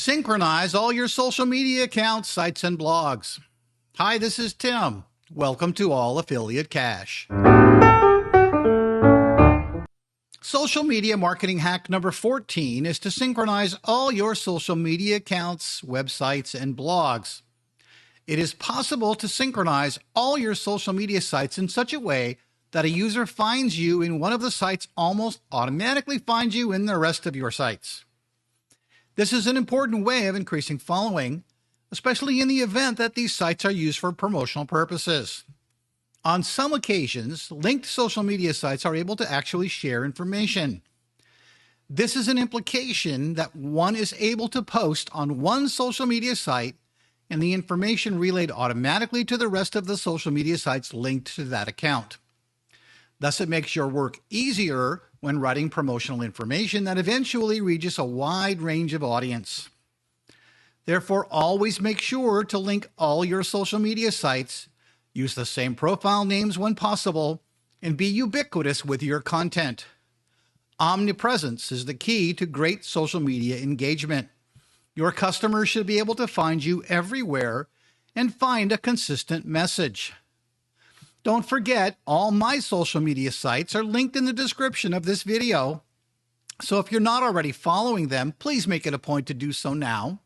Synchronize all your social media accounts, sites, and blogs. Hi, this is Tim. Welcome to All Affiliate Cash. Social media marketing hack number 14 is to synchronize all your social media accounts, websites, and blogs. It is possible to synchronize all your social media sites in such a way that a user finds you in one of the sites almost automatically finds you in the rest of your sites. This is an important way of increasing following, especially in the event that these sites are used for promotional purposes. On some occasions, linked social media sites are able to actually share information. This is an implication that one is able to post on one social media site and the information relayed automatically to the rest of the social media sites linked to that account. Thus, it makes your work easier when writing promotional information that eventually reaches a wide range of audience. Therefore, always make sure to link all your social media sites, use the same profile names when possible, and be ubiquitous with your content. Omnipresence is the key to great social media engagement. Your customers should be able to find you everywhere and find a consistent message. Don't forget, all my social media sites are linked in the description of this video. So if you're not already following them, please make it a point to do so now.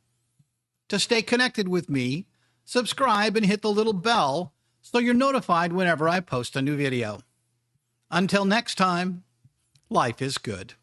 To stay connected with me, subscribe and hit the little bell so you're notified whenever I post a new video. Until next time, life is good.